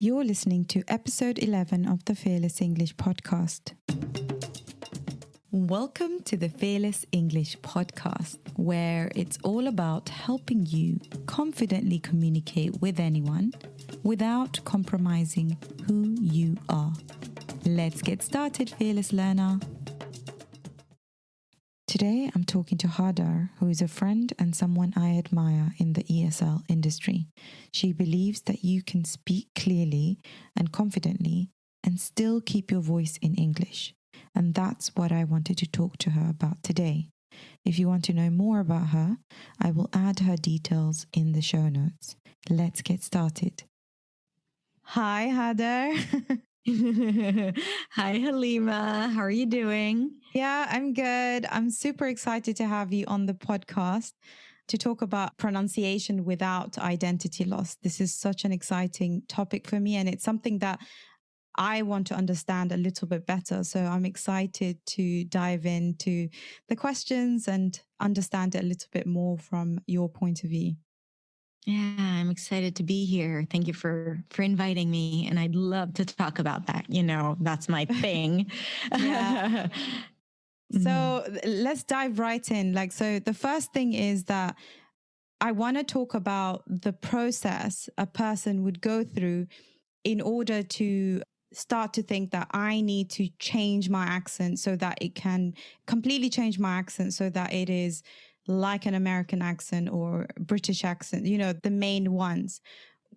You're listening to episode 11 of the Fearless English podcast. Welcome to the Fearless English podcast, where it's all about helping you confidently communicate with anyone without compromising who you are. Let's get started, fearless learner. Today, I'm talking to Hadar, who is a friend and someone I admire in the ESL industry. She believes that you can speak clearly and confidently and still keep your voice in English. And that's what I wanted to talk to her about today. If you want to know more about her, I will add her details in the show notes. Let's get started. Hi, Hadar. Hi, Halima. How are you doing? Yeah, I'm good. I'm super excited to have you on the podcast to talk about pronunciation without identity loss. This is such an exciting topic for me, and it's something that I want to understand a little bit better. So I'm excited to dive into the questions and understand it a little bit more from your point of view. Yeah, I'm excited to be here. Thank you for inviting me. And I'd love to talk about that. You know, that's my thing. Yeah. So let's dive right in. So the first thing is that I want to talk about the process a person would go through in order to start to think that I need to change my accent so that it can completely change my accent so that it is like an American accent or British accent, the main ones.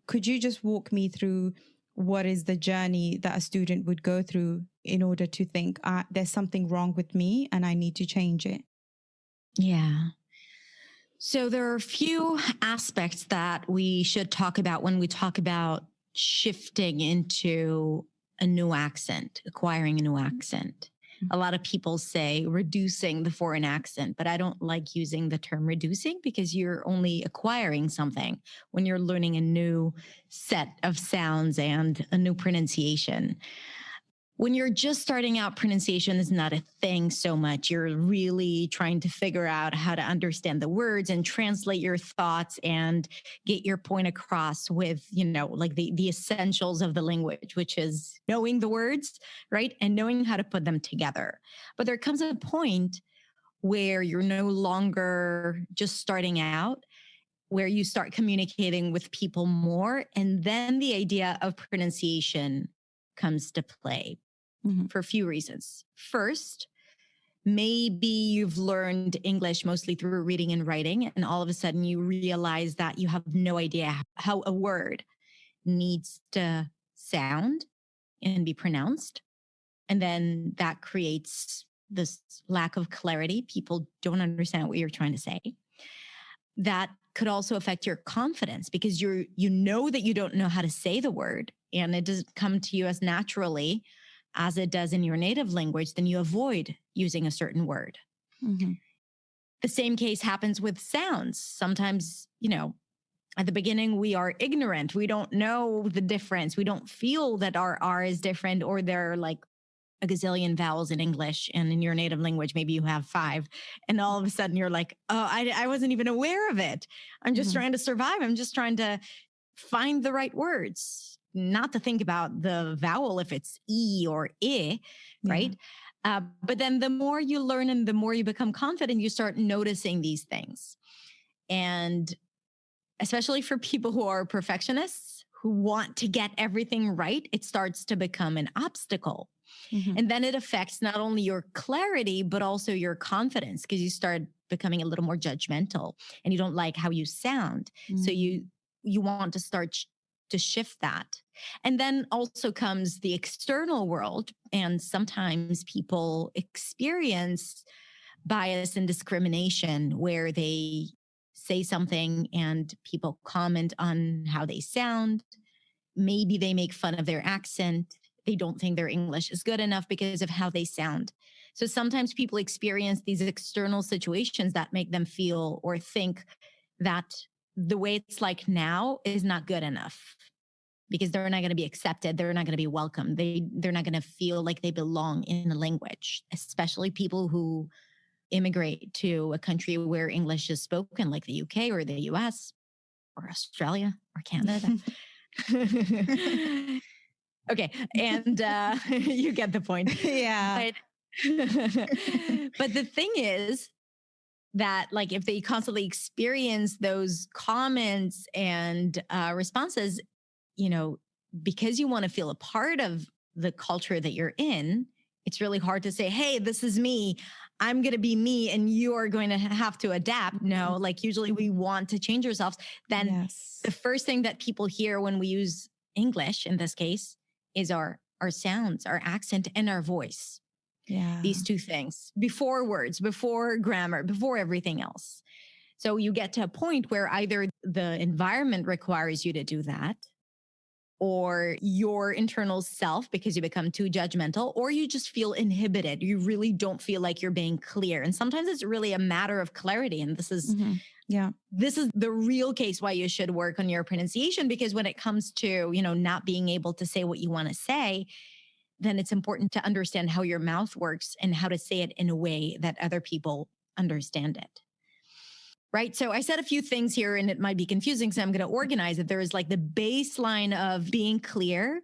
Could you just walk me through what is the journey that a student would go through in order to think there's something wrong with me and I need to change it? Yeah. So there are a few aspects that we should talk about when we talk about shifting into a new accent, acquiring a new accent. A lot of people say reducing the foreign accent, but I don't like using the term reducing because you're only acquiring something when you're learning a new set of sounds and a new pronunciation. When you're just starting out, pronunciation is not a thing so much. You're really trying to figure out how to understand the words and translate your thoughts and get your point across with, the essentials of the language, which is knowing the words, right? And knowing how to put them together. But there comes a point where you're no longer just starting out, where you start communicating with people more. And then the idea of pronunciation comes to play. For a few reasons. First, maybe you've learned English mostly through reading and writing, and all of a sudden you realize that you have no idea how a word needs to sound and be pronounced. And then that creates this lack of clarity. People don't understand what you're trying to say. That could also affect your confidence because you know that you don't know how to say the word and it doesn't come to you as naturally as it does in your native language, then you avoid using a certain word. Mm-hmm. The same case happens with sounds. Sometimes, at the beginning, we are ignorant. We don't know the difference. We don't feel that our R is different or there are like a gazillion vowels in English. And in your native language, maybe you have 5. And all of a sudden you're like, oh, I wasn't even aware of it. I'm just trying to survive. I'm just trying to find the right words. Not to think about the vowel if it's E or I, right? But then the more you learn and the more you become confident, you start noticing these things. And especially for people who are perfectionists, who want to get everything right, it starts to become an obstacle. And then it affects not only your clarity, but also your confidence because you start becoming a little more judgmental and you don't like how you sound. So you want to start to shift that. And then also comes the external world. And sometimes people experience bias and discrimination where they say something and people comment on how they sound. Maybe they make fun of their accent. They don't think their English is good enough because of how they sound. So sometimes people experience these external situations that make them feel or think that the way it's like now is not good enough because they're not going to be accepted. They're not going to be welcome. They're not going to feel like they belong in a language, especially people who immigrate to a country where English is spoken, like the UK or the US or Australia or Canada. Okay. And you get the point. Yeah. But the thing is that, like, if they constantly experience those comments and responses, you know, because you want to feel a part of the culture that you're in, it's really hard to say, hey, this is me. I'm going to be me and you are going to have to adapt. No, like usually we want to change ourselves. Then Yes. the first thing that people hear when we use English in this case is our sounds, our accent, and our voice. Yeah. These two things before words, before grammar, before everything else. So you get to a point where either the environment requires you to do that, or your internal self, because you become too judgmental, or you just feel inhibited. You really don't feel like you're being clear. And sometimes it's really a matter of clarity. And this is, this is the real case why you should work on your pronunciation, because when it comes to, you know, not being able to say what you want to say, then it's important to understand how your mouth works and how to say it in a way that other people understand it. Right. So I said a few things here and it might be confusing. So I'm going to organize it. There is like the baseline of being clear.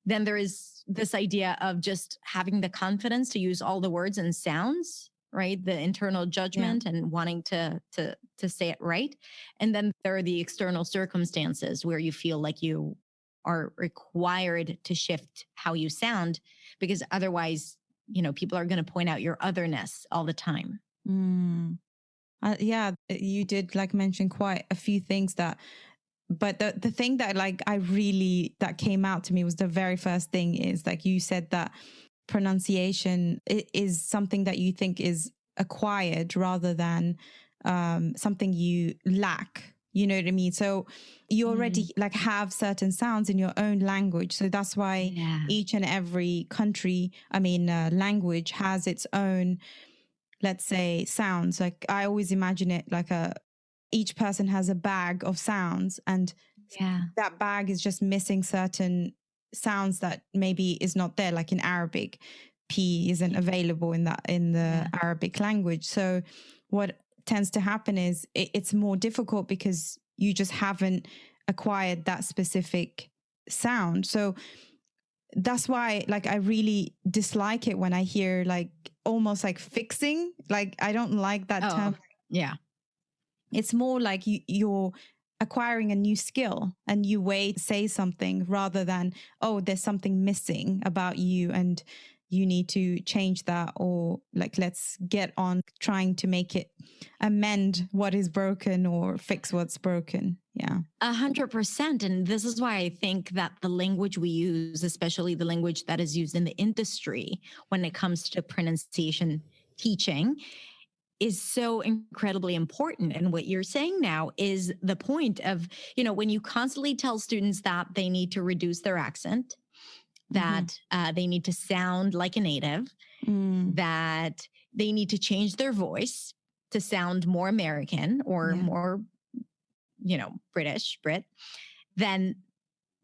Then there is this idea of just having the confidence to use all the words and sounds, right? The internal judgment and wanting to say it right. And then there are the external circumstances where you feel like you are required to shift how you sound, because otherwise, you know, people are going to point out your otherness all the time. Yeah, you did like mention quite a few things but the thing that like that came out to me was the very first thing is like you said that pronunciation is something that you think is acquired rather than something you lack. You know what I mean? So you already like have certain sounds in your own language. So that's why each and every country, language has its own, let's say, sounds. Like I always imagine it like each person has a bag of sounds, and that bag is just missing certain sounds that maybe is not there. Like in Arabic, P isn't available in the Arabic language. So what tends to happen is it's more difficult because you just haven't acquired that specific sound. So that's why like I really dislike it when I hear like almost like fixing. Like I don't like that term. Yeah. It's more like you're acquiring a new skill, a new way to say something, rather than, oh, there's something missing about you and you need to change that, or like, let's get on trying to make it amend what is broken or fix what's broken. Yeah. 100%. And this is why I think that the language we use, especially the language that is used in the industry when it comes to pronunciation teaching, is so incredibly important. And what you're saying now is the point of, you know, when you constantly tell students that they need to reduce their accent, that they need to sound like a native, that they need to change their voice to sound more American or more, you know, Brit, then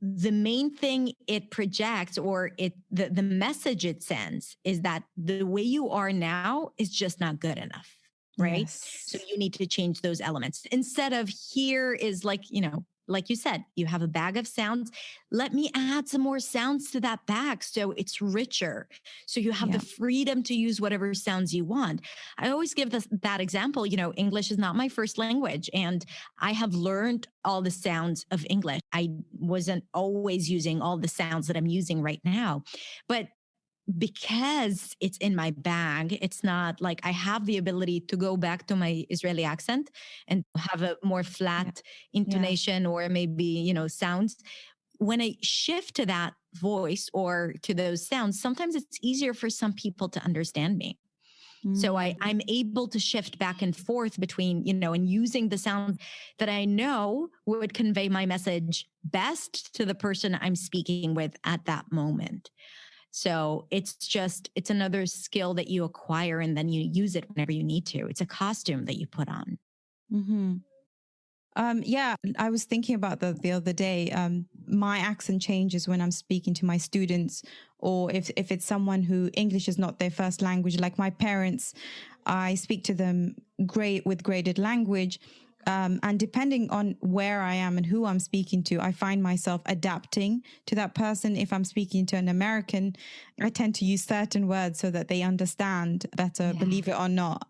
the main thing it projects, or the message it sends, is that the way you are now is just not good enough. Right. Yes. So you need to change those elements instead of, here is like, you know, like you said, you have a bag of sounds. Let me add some more sounds to that bag so it's richer. So you have the freedom to use whatever sounds you want. I always give that example. You know, English is not my first language, and I have learned all the sounds of English. I wasn't always using all the sounds that I'm using right now, but because it's in my bag, it's not like I have the ability to go back to my Israeli accent and have a more flat intonation or maybe, you know, sounds. When I shift to that voice or to those sounds, sometimes it's easier for some people to understand me. So I'm able to shift back and forth between, you know, and using the sound that I know would convey my message best to the person I'm speaking with at that moment. So it's another skill that you acquire, and then you use it whenever you need to. It's a costume that you put on. I was thinking about that the other day. My accent changes when I'm speaking to my students, or if it's someone who English is not their first language, like my parents, I speak to them with graded language. And depending on where I am and who I'm speaking to, I find myself adapting to that person. If I'm speaking to an American, I tend to use certain words so that they understand better, believe it or not.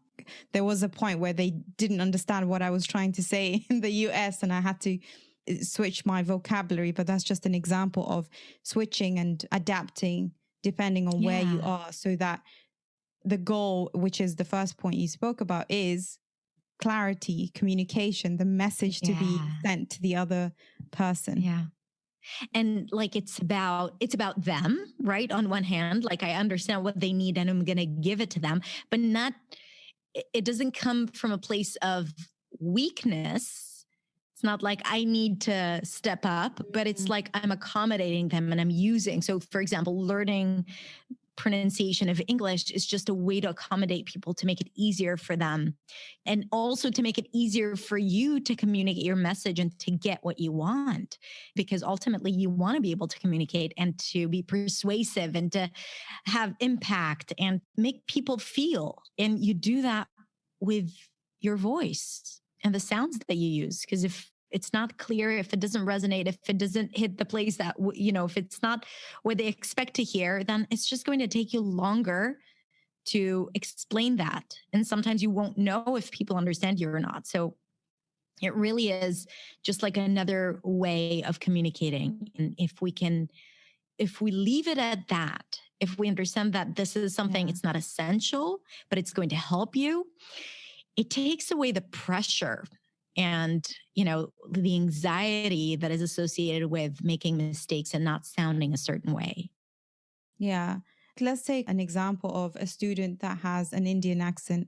There was a point where they didn't understand what I was trying to say in the US, and I had to switch my vocabulary. But that's just an example of switching and adapting depending on where you are, so that the goal, which is the first point you spoke about, is clarity, communication, the message to be sent to the other person. Yeah. And like, it's about them, right? On one hand, like, I understand what they need and I'm going to give it to them, but it doesn't come from a place of weakness. It's not like I need to step up, but it's like I'm accommodating them and I'm using. So for example, learning pronunciation of English is just a way to accommodate people, to make it easier for them, and also to make it easier for you to communicate your message and to get what you want, because ultimately you want to be able to communicate and to be persuasive and to have impact and make people feel. And you do that with your voice and the sounds that you use, because if it's not clear, if it doesn't resonate, if it doesn't hit the place that, if it's not what they expect to hear, then it's just going to take you longer to explain that. And sometimes you won't know if people understand you or not. So it really is just like another way of communicating. And if we leave it at that, if we understand that this is something, it's not essential, but it's going to help you, it takes away the pressure and, the anxiety that is associated with making mistakes and not sounding a certain way. Yeah. Let's take an example of a student that has an Indian accent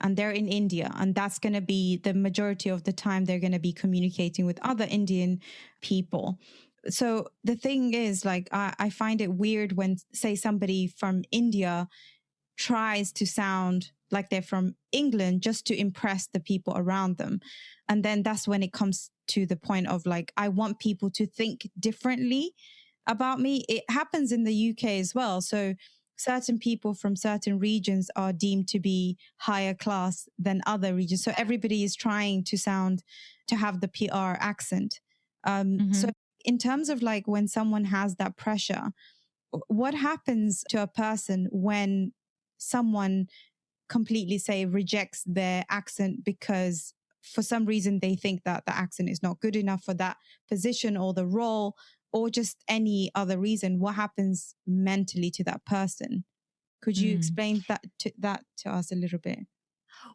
and they're in India, and that's going to be the majority of the time they're going to be communicating with other Indian people. So the thing is, like, I find it weird when, say, somebody from India tries to sound like they're from England just to impress the people around them. And then that's when it comes to the point of, like, I want people to think differently about me. It happens in the UK as well. So certain people from certain regions are deemed to be higher class than other regions. So everybody is trying to have the PR accent. So in terms of, like, when someone has that pressure, what happens to a person when someone completely, say, rejects their accent because for some reason they think that the accent is not good enough for that position or the role, or just any other reason? What happens mentally to that person? Could you explain that to us a little bit?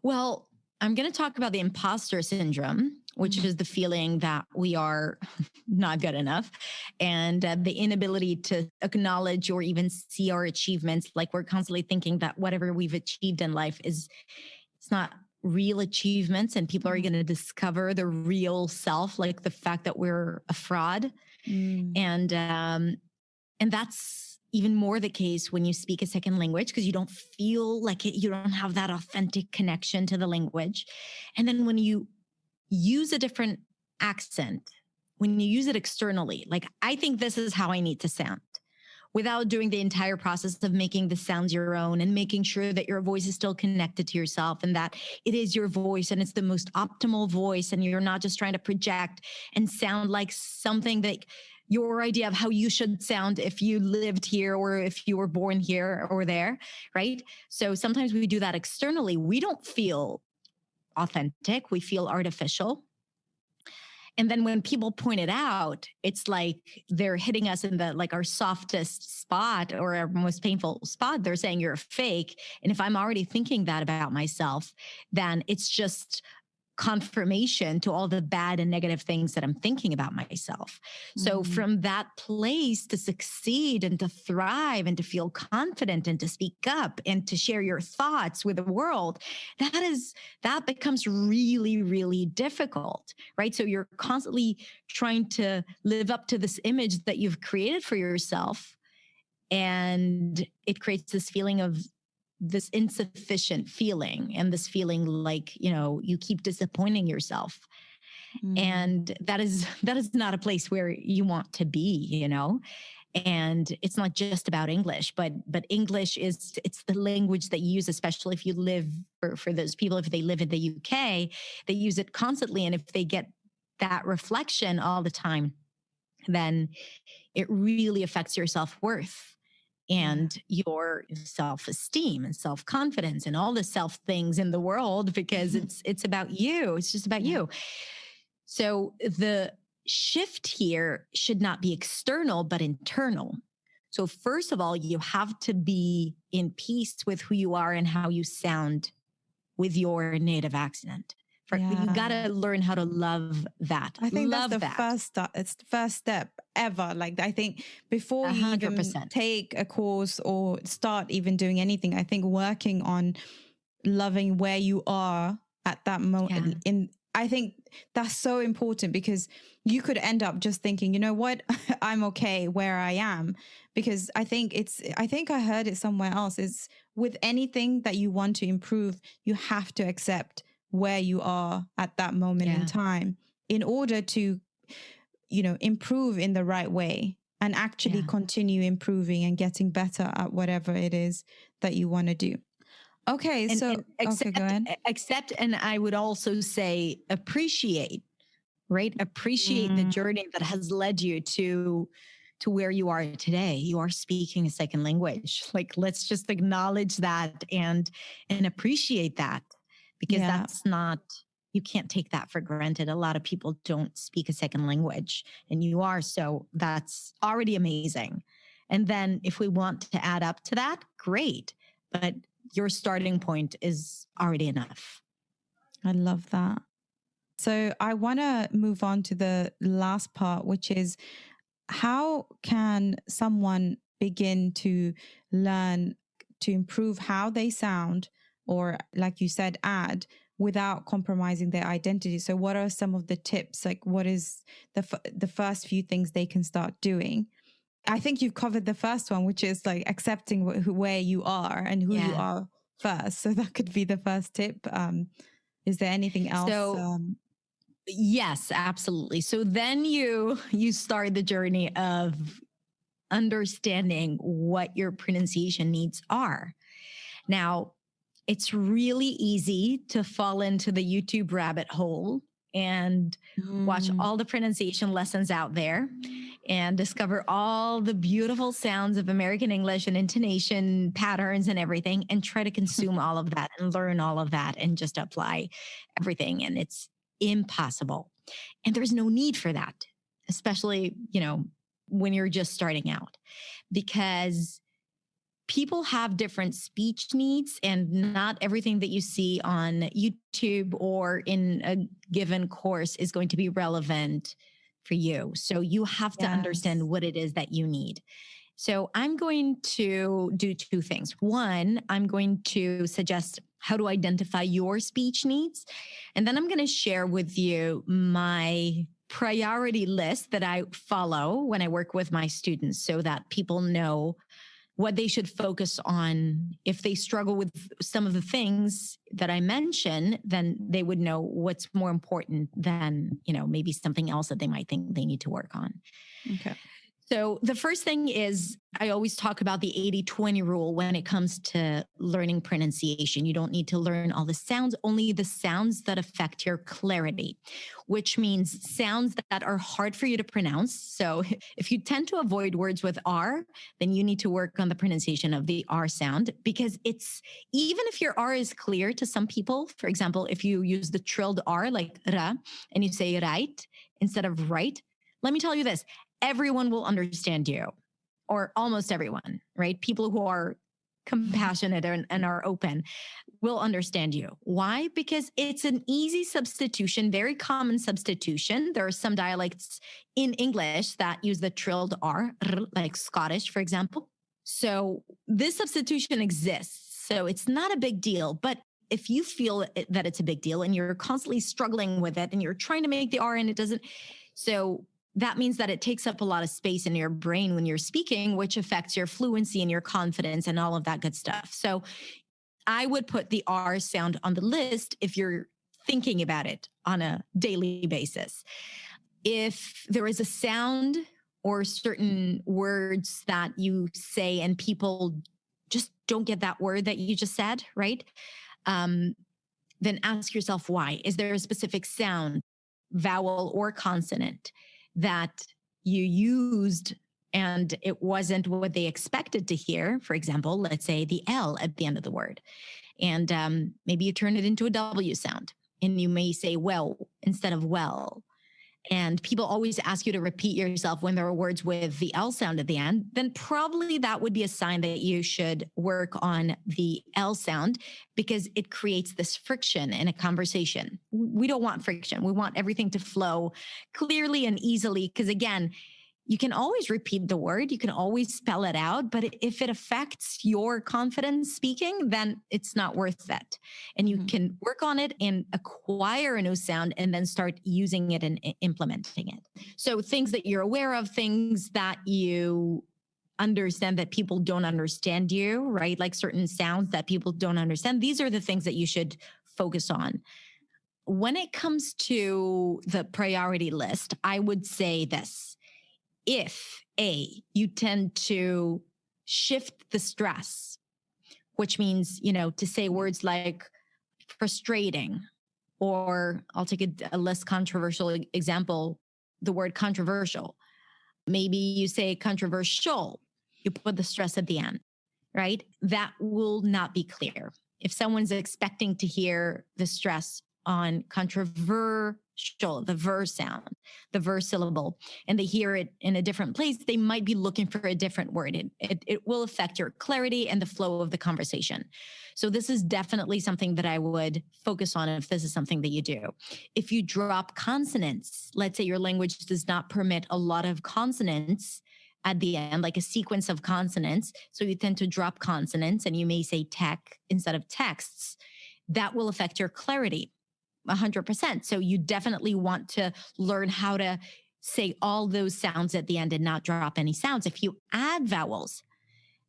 Well, I'm going to talk about the imposter syndrome, which is the feeling that we are not good enough, and the inability to acknowledge or even see our achievements. Like, we're constantly thinking that whatever we've achieved in life it's not real achievements, and people are going to discover the real self, like the fact that we're a fraud. And that's even more the case when you speak a second language, because you don't feel like it, you don't have that authentic connection to the language. And then when you use a different accent, when you use it externally, like, I think this is how I need to sound, without doing the entire process of making the sounds your own and making sure that your voice is still connected to yourself and that it is your voice and it's the most optimal voice, and you're not just trying to project and sound like something that your idea of how you should sound if you lived here or if you were born here or there, right? So sometimes we do that externally. We don't feel authentic. We feel artificial. And then when people point it out, it's like they're hitting us in the, like, our softest spot or our most painful spot. They're saying you're a fake. And if I'm already thinking that about myself, then it's just confirmation to all the bad and negative things that I'm thinking about myself. So from that place, to succeed and to thrive and to feel confident and to speak up and to share your thoughts with the world, that becomes really, really difficult, right? So you're constantly trying to live up to this image that you've created for yourself, and it creates this feeling of this insufficient feeling and this feeling like, you keep disappointing yourself. And that is not a place where you want to be, And it's not just about English, but English it's the language that you use, especially if you live, for those people, if they live in the UK, they use it constantly. And if they get that reflection all the time, then it really affects your self-worth and your self-esteem and self-confidence and all the self things in the world, because it's about you. It's just about you. So the shift here should not be external, but internal. So first of all, you have to be in peace with who you are and how you sound with your native accent. You got to learn how to love that. I think that's the first step. It's the first step ever. Like, I think before 100%. You even take a course or start even doing anything, I think working on loving where you are at that moment I think that's so important, because you could end up just thinking, you know what, I'm okay where I am. Because I think I heard it somewhere else, is with anything that you want to improve, you have to accept where you are at that moment in time in order to, improve in the right way and actually continue improving and getting better at whatever it is that you want to do. Okay, so go ahead. Accept, and I would also say appreciate, right? Appreciate the journey that has led you to where you are today. You are speaking a second language. Like, let's just acknowledge that and appreciate that, because that's not, you can't take that for granted. A lot of people don't speak a second language, and you are, so that's already amazing. And then if we want to add up to that, great. But your starting point is already enough. I love that. So I want to move on to the last part, which is, how can someone begin to learn to improve how they sound, or like you said, add, without compromising their identity? So what are some of the tips? Like, what is the first few things they can start doing? I think you've covered the first one, which is like accepting where you are and who you are first. So that could be the first tip. Is there anything else? So, yes, absolutely. So then you start the journey of understanding what your pronunciation needs are. Now, it's really easy to fall into the YouTube rabbit hole and watch all the pronunciation lessons out there and discover all the beautiful sounds of American English and intonation patterns and everything, and try to consume all of that and learn all of that and just apply everything. And it's impossible. And there's no need for that, especially, when you're just starting out, because people have different speech needs, and not everything that you see on YouTube or in a given course is going to be relevant for you. So you have to understand what it is that you need. So I'm going to do two things. One, I'm going to suggest how to identify your speech needs. And then I'm going to share with you my priority list that I follow when I work with my students, so that people know what they should focus on. If they struggle with some of the things that I mention, then they would know what's more important than, maybe something else that they might think they need to work on. Okay. So the first thing is, I always talk about the 80-20 rule when it comes to learning pronunciation. You don't need to learn all the sounds, only the sounds that affect your clarity, which means sounds that are hard for you to pronounce. So if you tend to avoid words with R, then you need to work on the pronunciation of the R sound, because it's, even if your R is clear to some people, for example, if you use the trilled R like ra and you say right instead of right, let me tell you this, everyone will understand you, or almost everyone, right? People who are compassionate and are open will understand you. Why? Because it's an easy substitution, very common substitution. There are some dialects in English that use the trilled R, like Scottish, for example. So this substitution exists. So it's not a big deal. But if you feel that it's a big deal and you're constantly struggling with it and you're trying to make the R and it doesn't, so that means that it takes up a lot of space in your brain when you're speaking, which affects your fluency and your confidence and all of that good stuff. So I would put the R sound on the list if you're thinking about it on a daily basis. If there is a sound or certain words that you say and people just don't get that word that you just said, right? Then ask yourself why. Is there a specific sound, vowel, or consonant that you used and it wasn't what they expected to hear? For example, let's say the L at the end of the word. And maybe you turn it into a W sound and you may say well instead of well. And people always ask you to repeat yourself when there are words with the L sound at the end, then probably that would be a sign that you should work on the L sound, because it creates this friction in a conversation. We don't want friction. We want everything to flow clearly and easily, because again, you can always repeat the word, you can always spell it out, but if it affects your confidence speaking, then it's not worth it. And you can work on it and acquire a new sound and then start using it and implementing it. So things that you're aware of, things that you understand that people don't understand you, right? Like certain sounds that people don't understand. These are the things that you should focus on. When it comes to the priority list, I would say this. If you tend to shift the stress, which means, to say words like frustrating, or I'll take a less controversial example, the word controversial. Maybe you say controversial, you put the stress at the end, right? That will not be clear. If someone's expecting to hear the stress on controversial, the ver sound, the ver syllable, and they hear it in a different place, they might be looking for a different word. It will affect your clarity and the flow of the conversation. So this is definitely something that I would focus on if this is something that you do. If you drop consonants, let's say your language does not permit a lot of consonants at the end, like a sequence of consonants, so you tend to drop consonants and you may say tech instead of texts, that will affect your clarity 100%. So you definitely want to learn how to say all those sounds at the end and not drop any sounds. If you add vowels,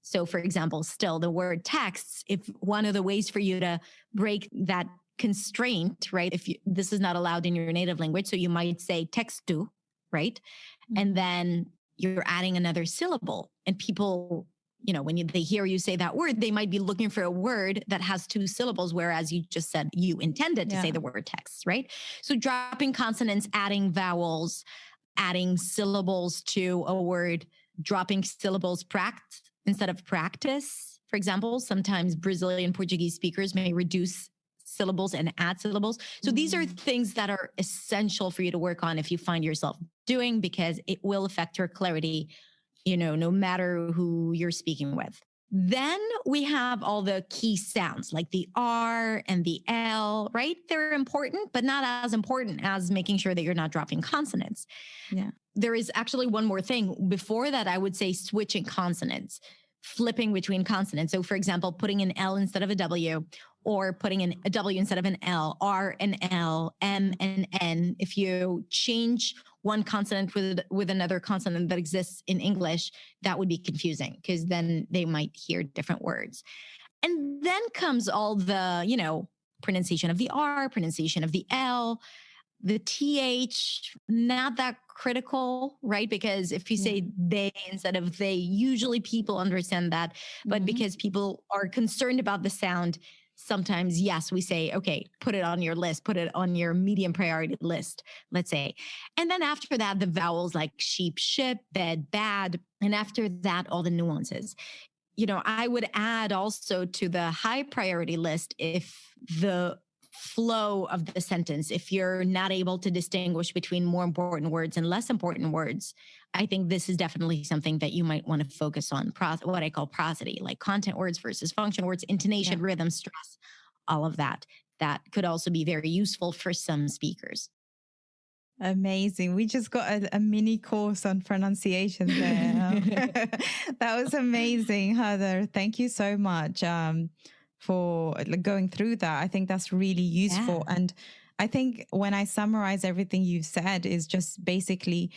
so for example, still the word texts, if one of the ways for you to break that constraint, right? This is not allowed in your native language, so you might say textu, right? And then you're adding another syllable, and people, when they hear you say that word, they might be looking for a word that has two syllables, whereas you just said you intended to say the word text, right? So dropping consonants, adding vowels, adding syllables to a word, dropping syllables instead of practice. For example, sometimes Brazilian Portuguese speakers may reduce syllables and add syllables. So these are things that are essential for you to work on if you find yourself doing, because it will affect your clarity, no matter who you're speaking with. Then we have all the key sounds like the R and the L, right? They're important, but not as important as making sure that you're not dropping consonants. Yeah. There is actually one more thing. Before that, I would say switching consonants, flipping between consonants. So for example, putting an L instead of a W, or putting in a W instead of an L, R and L, M and N. If you change one consonant with another consonant that exists in English, that would be confusing, because then they might hear different words. And then comes all the, pronunciation of the R, pronunciation of the L, the TH, not that critical, right? Because if you say they instead of they, usually people understand that. But because people are concerned about the sound, sometimes, yes, we say, okay, put it on your list, put it on your medium priority list, let's say. And then after that, the vowels like sheep, ship, bed, bad. And after that, all the nuances. I would add also to the high priority list, if the flow of the sentence, if you're not able to distinguish between more important words and less important words, I think this is definitely something that you might want to focus on, what I call prosody, like content words versus function words, intonation, rhythm, stress, all of that. That could also be very useful for some speakers. Amazing. We just got a mini course on pronunciation there. That was amazing, Hadar. Thank you so much for going through that. I think that's really useful. Yeah. And I think when I summarize everything you've said is just basically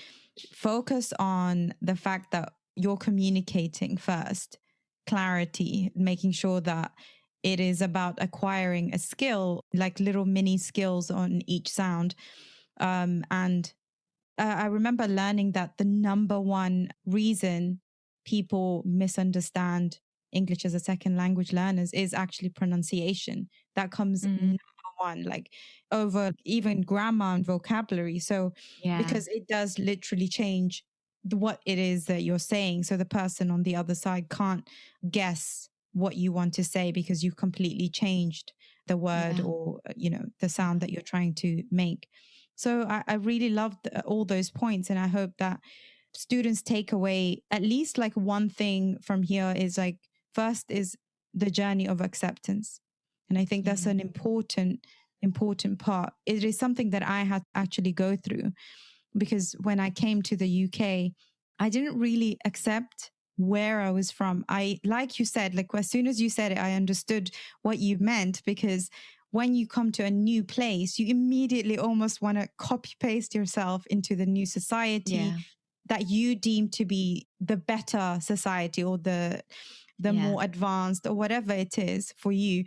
focus on the fact that you're communicating first, clarity, making sure that it is about acquiring a skill, like little mini skills on each sound. And I remember learning that the number one reason people misunderstand English as a second language learners is actually pronunciation. That comes Mm, number one, like over even grammar and vocabulary. So, yeah. because it does literally change what it is that you're saying. So the person on the other side can't guess what you want to say because you've completely changed the word Yeah. or, the sound that you're trying to make. So I really loved all those points. And I hope that students take away at least like one thing from here is like, first is the journey of acceptance. And I think that's an important part. It is something that I had to actually go through because when I came to the UK, I didn't really accept where I was from. Like you said, like as soon as you said it, I understood what you meant because when you come to a new place, you immediately almost want to copy paste yourself into the new society Yeah. that you deem to be the better society or the Yeah. more advanced or whatever it is for you.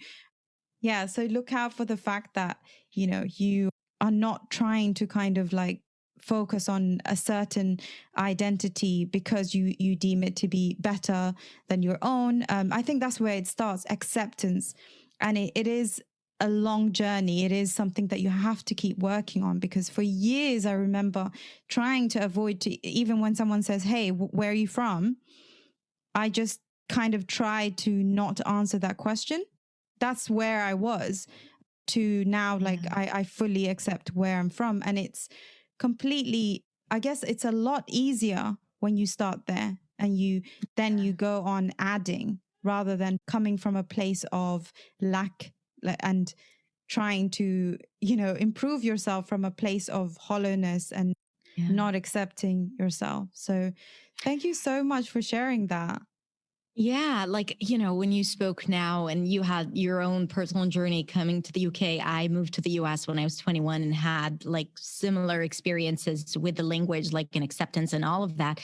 Yeah. So look out for the fact that, you are not trying to kind of like focus on a certain identity because you deem it to be better than your own. I think that's where it starts, acceptance. And it is a long journey. It is something that you have to keep working on because for years, I remember trying to avoid to, even when someone says, hey, where are you from? I just kind of try to not answer that question. That's where I was to now, like, Yeah. I fully accept where I'm from. And it's completely, I guess it's a lot easier when you start there and you go on adding rather than coming from a place of lack and trying to, improve yourself from a place of hollowness and Yeah. not accepting yourself. So thank you so much for sharing that. Yeah, like, when you spoke now and you had your own personal journey coming to the UK, I moved to the US when I was 21 and had like similar experiences with the language, like in acceptance and all of that.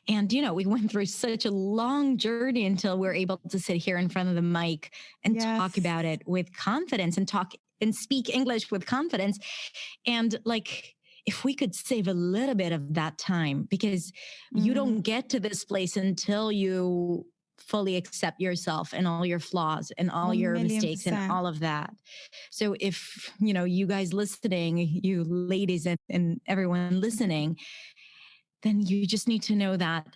And, we went through such a long journey until we are able to sit here in front of the mic and talk Yes. about it with confidence and talk and speak English with confidence. And like, if we could save a little bit of that time, because you Mm, don't get to this place until you fully accept yourself and all your flaws and all one your million mistakes and percent. all of that. So if, you guys listening, you ladies and everyone listening, then you just need to know that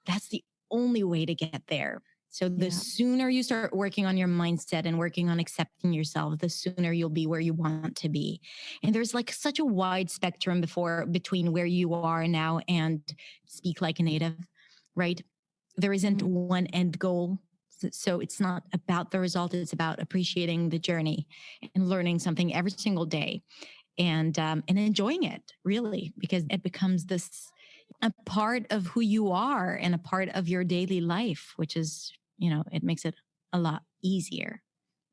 that's the only way to get there. So the Yeah. sooner you start working on your mindset and working on accepting yourself, the sooner you'll be where you want to be. And there's like such a wide spectrum between where you are now and speak like a native, right? There isn't Mhm. one end goal. So it's not about the result. It's about appreciating the journey and learning something every single day and enjoying it really, because it becomes this a part of who you are and a part of your daily life, which is, it makes it a lot easier.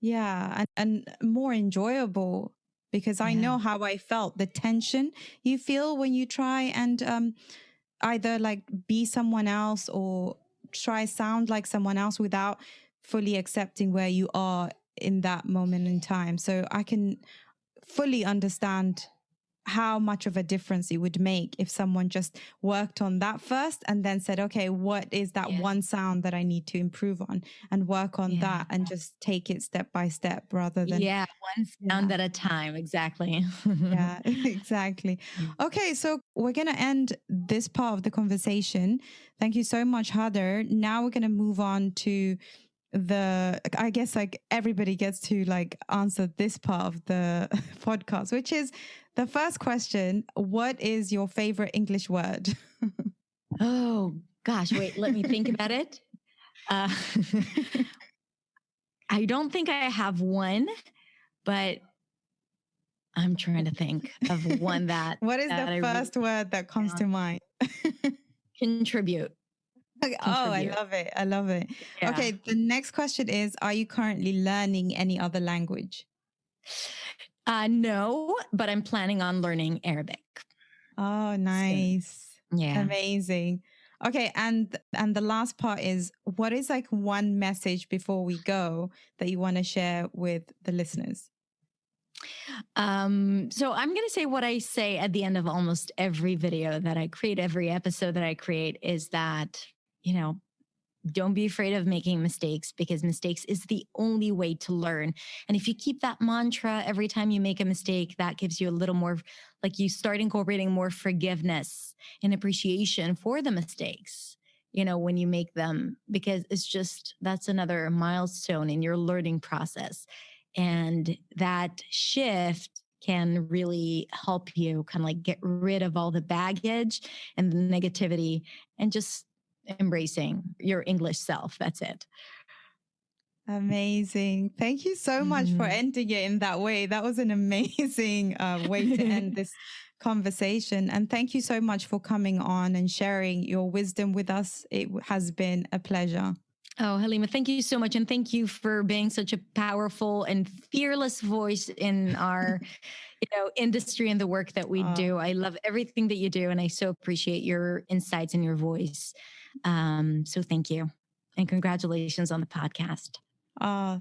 Yeah. And more enjoyable because I Yeah. know how I felt the tension you feel when you try and either like be someone else or try sound like someone else without fully accepting where you are in that moment in time. So I can fully understand how much of a difference it would make if someone just worked on that first and then said, okay, what is that Yeah. one sound that I need to improve on and work on Yeah. that and just take it step by step rather than, Yeah. One sound yeah. at a time. Exactly. Yeah, exactly. Okay, so we're going to end this part of the conversation. Thank you so much, Hadar. Now we're going to move on to I guess like everybody gets to like answer this part of the podcast, which is the first question. What is your favorite English word? Oh, gosh. Wait, let me think about it. Uh, I don't think I have one, but I'm trying to think of one that, What is the that I really first word that comes found. to mind? Contribute. Oh, I Contribute. love it. I love it. Yeah. Okay, the next question is, are you currently learning any other language? No, but I'm planning on learning Arabic Oh, soon. nice. Yeah. Amazing. Okay, and the last part is, what is like one message before we go that you want to share with the listeners? So I'm going to say what I say at the end of almost every video that I create, every episode that I create, is that, you know, don't be afraid of making mistakes, because mistakes is the only way to learn. And if you keep that mantra every time you make a mistake, that gives you a little more, like, you start incorporating more forgiveness and appreciation for the mistakes, you know, when you make them, because it's just, that's another milestone in your learning process. And that shift can really help you kind of like get rid of all the baggage and the negativity, and just embracing your English self. That's it. Amazing. Thank you so much for ending it in that way. That was an amazing way to end this conversation. And thank you so much for coming on and sharing your wisdom with us. It has been a pleasure. Oh, Halima, thank you so much. And thank you for being such a powerful and fearless voice in our industry and the work that we do. I love everything that you do, and I so appreciate your insights and your voice. So thank you. And congratulations on the podcast.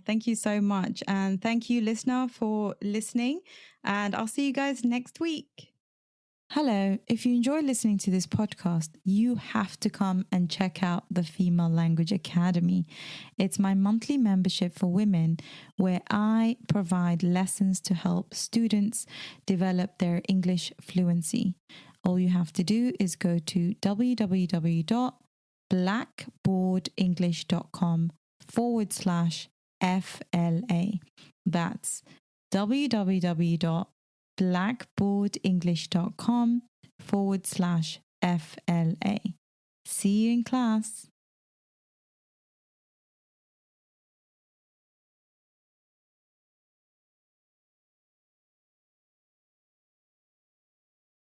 Thank you so much. And thank you, listener, for listening. And I'll see you guys next week. Hello. If you enjoy listening to this podcast, you have to come and check out the Female Language Academy. It's my monthly membership for women where I provide lessons to help students develop their English fluency. All you have to do is go to www.blackboardenglish.com/FLA. That's www.blackboardenglish.com/FLA. See you in class.